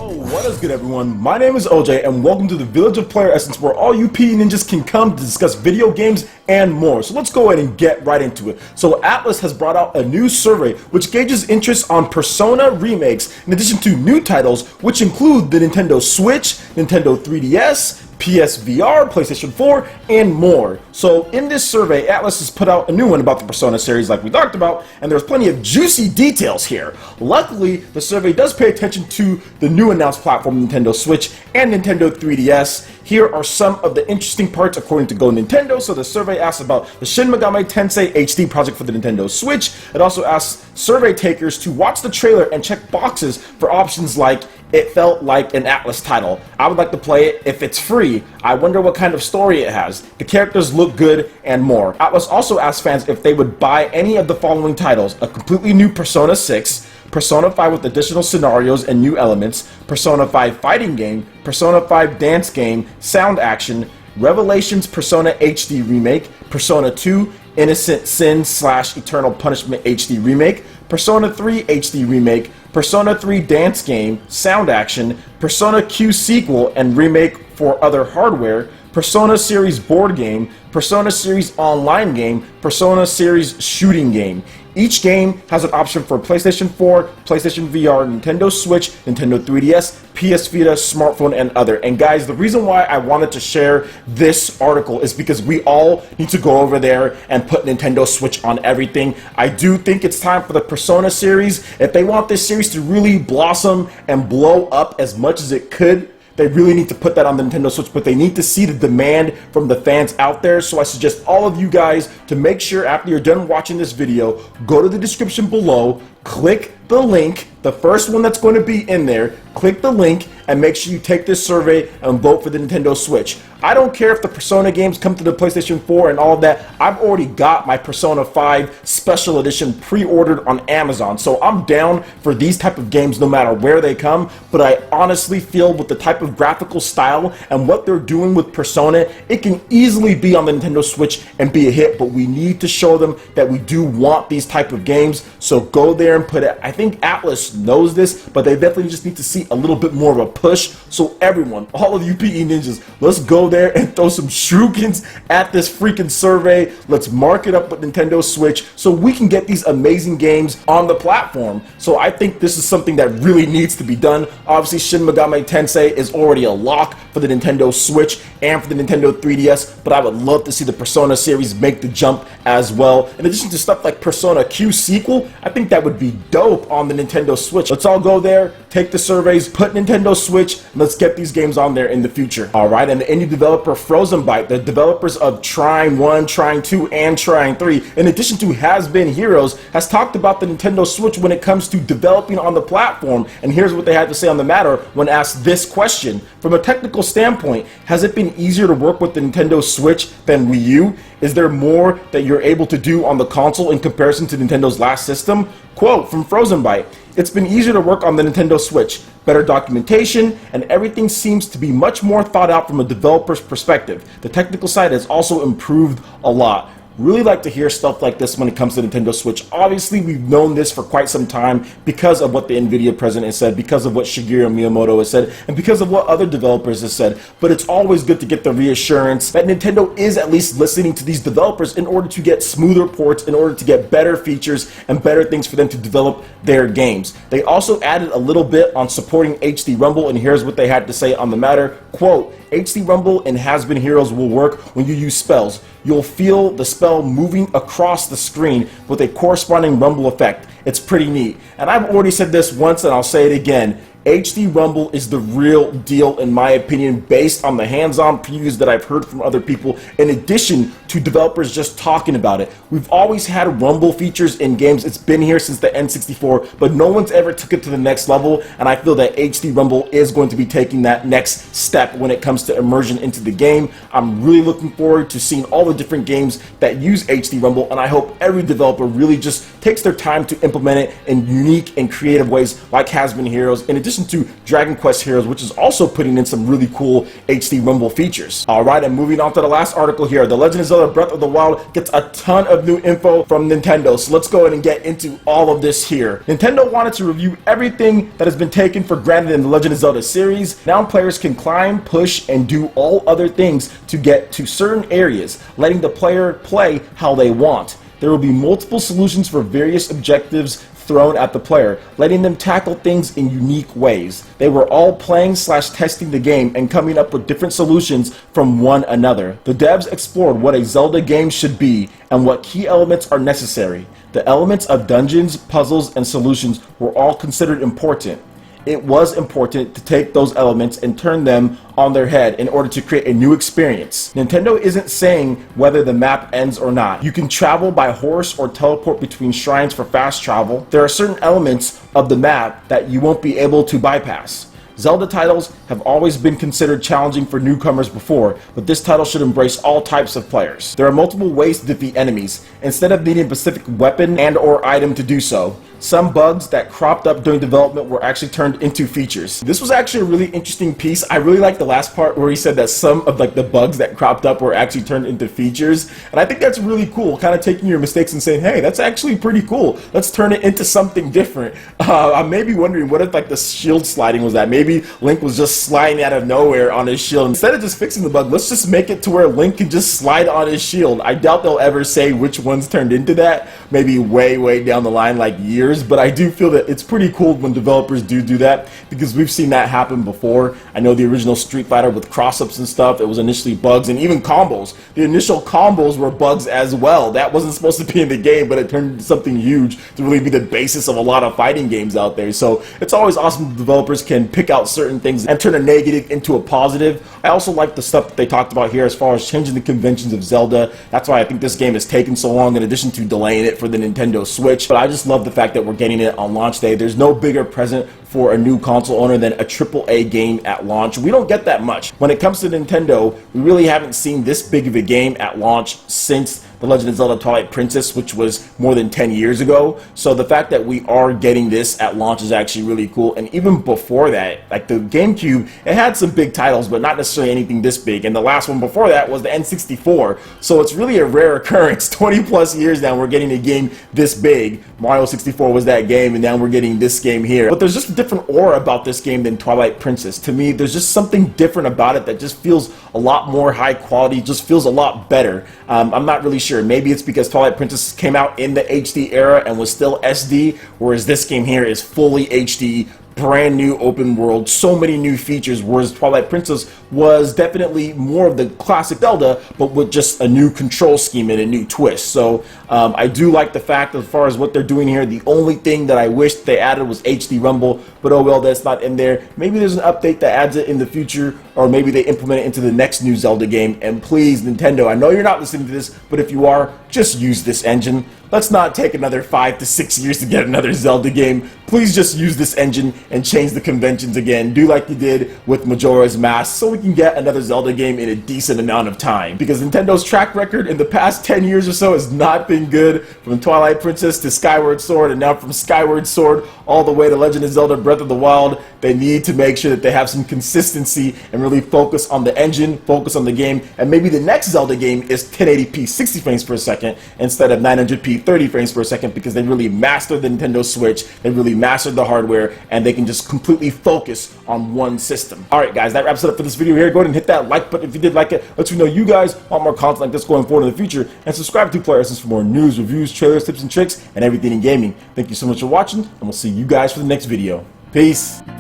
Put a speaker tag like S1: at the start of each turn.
S1: What is good, everyone? My name is OJ, and welcome to the Village of PlayerEssence, where all you PE ninjas can come to discuss video games and more. So let's go ahead and get right into it. So ATLUS has brought out a new survey which gauges interest on Persona remakes, in addition to new titles which include the Nintendo Switch, Nintendo 3DS, PSVR, PlayStation 4, and more. So in this survey, ATLUS has put out a new one about the Persona series like we talked about, and there's plenty of juicy details here. Luckily, the survey does pay attention to the new announced platform Nintendo Switch and Nintendo 3DS. Here are some of the interesting parts according to Go Nintendo. So the survey asks about the Shin Megami Tensei HD project for the Nintendo Switch. It also asks survey takers to watch the trailer and check boxes for options like "It felt like an ATLUS title. I would like to play it if it's free. I wonder what kind of story it has. The characters look good," and more. ATLUS also asked fans if they would buy any of the following titles: a completely new Persona 6, Persona 5 with additional scenarios and new elements, Persona 5 fighting game, Persona 5 dance game, sound action, Revelations Persona HD remake, Persona 2 Innocent Sin / Eternal Punishment HD remake, Persona 3 HD remake, Persona 3 dance game, sound action, Persona Q sequel and remake for other hardware, Persona series board game, Persona series online game, Persona series shooting game. Each game has an option for PlayStation 4, PlayStation VR, Nintendo Switch, Nintendo 3DS, PS Vita, smartphone, and other. And guys, the reason why I wanted to share this article is because we all need to go over there and put Nintendo Switch on everything. I do think it's time for the Persona series. If they want this series to really blossom and blow up as much as it could, they really need to put that on the Nintendo Switch, but they need to see the demand from the fans out there. So I suggest all of you guys to make sure after you're done watching this video, go to the description below, click the link, the first one that's going to be in there, click the link and make sure you take this survey and vote for the Nintendo Switch. I don't care if the Persona games come to the PlayStation 4 and all of that. I've already got my Persona 5 Special Edition pre-ordered on Amazon, so I'm down for these type of games no matter where they come. But I honestly feel with the type of graphical style and what they're doing with Persona, it can easily be on the Nintendo Switch and be a hit, but we need to show them that we do want these type of games. So go there and put it. I think ATLUS knows this, but they definitely just need to see a little bit more of a push. So everyone, all of you PE ninjas, let's go there and throw some shurikens at this freaking survey. Let's mark it up with Nintendo Switch so we can get these amazing games on the platform. So I think this is something that really needs to be done. Obviously, Shin Megami Tensei is already a lock for the Nintendo Switch and for the Nintendo 3DS, but I would love to see the Persona series make the jump as well. In addition to stuff like Persona Q sequel, I think that would be dope on the Nintendo Switch. Let's all go there, take the surveys, put Nintendo Switch, and let's get these games on there in the future. Alright, and the indie developer Frozen Byte, the developers of Trine 1, Trine 2, and Trine 3, in addition to Has Been Heroes, has talked about the Nintendo Switch when it comes to developing on the platform, and here's what they had to say on the matter when asked this question. From a technical standpoint, has it been easier to work with the Nintendo Switch than Wii U? Is there more that you're able to do on the console in comparison to Nintendo's last system? Quote from Frozen Byte: "It's been easier to work on the Nintendo Switch. Better documentation, and everything seems to be much more thought out from a developer's perspective. The technical side has also improved a lot." Really like to hear stuff like this when it comes to Nintendo Switch. Obviously, we've known this for quite some time because of what the NVIDIA president has said, because of what Shigeru Miyamoto has said, and because of what other developers have said. But it's always good to get the reassurance that Nintendo is at least listening to these developers in order to get smoother ports, in order to get better features and better things for them to develop their games. They also added a little bit on supporting HD Rumble, and here's what they had to say on the matter. Quote, "HD Rumble and Has Been Heroes will work when you use spells. You'll feel the spell moving across the screen with a corresponding rumble effect. It's pretty neat." And I've already said this once and I'll say it again. HD Rumble is the real deal in my opinion, based on the hands-on previews that I've heard from other people, in addition to developers just talking about it. We've always had Rumble features in games. It's been here since the N64, but no one's ever took it to the next level, and I feel that HD Rumble is going to be taking that next step when it comes to immersion into the game. I'm really looking forward to seeing all the different games that use HD Rumble, and I hope every developer really just takes their time to implement it in unique and creative ways like Has Been Heroes. In addition addition to Dragon Quest Heroes, which is also putting in some really cool HD Rumble features. Alright, and moving on to the last article here, The Legend of Zelda Breath of the Wild gets a ton of new info from Nintendo, so let's go ahead and get into all of this here. Nintendo wanted to review everything that has been taken for granted in the Legend of Zelda series. Now players can climb, push, and do all other things to get to certain areas, letting the player play how they want. There will be multiple solutions for various objectives thrown at the player, letting them tackle things in unique ways. They were all playing/testing the game and coming up with different solutions from one another. The devs explored what a Zelda game should be and what key elements are necessary. The elements of dungeons, puzzles, and solutions were all considered important. It was important to take those elements and turn them on their head in order to create a new experience. Nintendo isn't saying whether the map ends or not. You can travel by horse or teleport between shrines for fast travel. There are certain elements of the map that you won't be able to bypass. Zelda titles have always been considered challenging for newcomers before, but this title should embrace all types of players. There are multiple ways to defeat enemies, instead of needing a specific weapon and/or item to do so. Some bugs that cropped up during development were actually turned into features. This was actually a really interesting piece. I really like the last part where he said that some of the bugs that cropped up were actually turned into features, and I think that's really cool, kind of taking your mistakes and saying, hey, that's actually pretty cool. Let's turn it into something different. I'm maybe wondering what if the shield sliding was that. Maybe Link was just sliding out of nowhere on his shield. Instead of just fixing the bug, let's just make it to where Link can just slide on his shield. I doubt they'll ever say which ones turned into that. Maybe way down the line, like years. But I do feel that it's pretty cool when developers do that, because we've seen that happen before. I know the original Street Fighter with cross-ups and stuff, it was initially bugs, and even combos. The initial combos were bugs as well. That wasn't supposed to be in the game, but it turned into something huge to really be the basis of a lot of fighting games out there. So it's always awesome that developers can pick out certain things and turn a negative into a positive. I also like the stuff that they talked about here as far as changing the conventions of Zelda. That's why I think this game has taken so long, in addition to delaying it for the Nintendo Switch. But I just love the fact that we're getting it on launch day. There's no bigger present for a new console owner than a AAA game at launch. We don't get that much. When it comes to Nintendo, we really haven't seen this big of a game at launch since The Legend of Zelda Twilight Princess, which was more than 10 years ago. So the fact that we are getting this at launch is actually really cool. And even before that, like the GameCube, it had some big titles, but not necessarily anything this big. And the last one before that was the N64. So it's really a rare occurrence. 20 plus years now, we're getting a game this big. Mario 64 was that game, and now we're getting this game here. But there's just a different aura about this game than Twilight Princess. To me, there's just something different about it that just feels a lot more high quality, just feels a lot better. I'm not really sure. Maybe it's because Twilight Princess came out in the HD era and was still SD, whereas this game here is fully HD, brand new open world, so many new features, whereas Twilight Princess was definitely more of the classic Zelda, but with just a new control scheme and a new twist. So I do like the fact, as far as what they're doing here, the only thing that I wish they added was HD Rumble, but oh well, that's not in there. Maybe there's an update that adds it in the future, or maybe they implement it into the next new Zelda game. And please, Nintendo, I know you're not listening to this, but if you are, just use this engine. Let's not take another 5 to 6 years to get another Zelda game. Please just use this engine and change the conventions again. Do like you did with Majora's Mask, so we can get another Zelda game in a decent amount of time. Because Nintendo's track record in the past 10 years or so has not been good. From Twilight Princess to Skyward Sword, and now from Skyward Sword all the way to Legend of Zelda Breath of the Wild, they need to make sure that they have some consistency and really focus on the engine, focus on the game, and maybe the next Zelda game is 1080p 60 frames per second instead of 900p 30 frames per second, because they really mastered the Nintendo Switch, they really mastered the hardware, and they can just completely focus on one system. Alright guys, that wraps it up for this video here. Go ahead and hit that like button if you did like it. Let me know you guys want more content like this going forward in the future, and subscribe to PlayerEssence for more news, reviews, trailers, tips, and tricks, and everything in gaming. Thank you so much for watching, and we'll see you guys for the next video. Peace!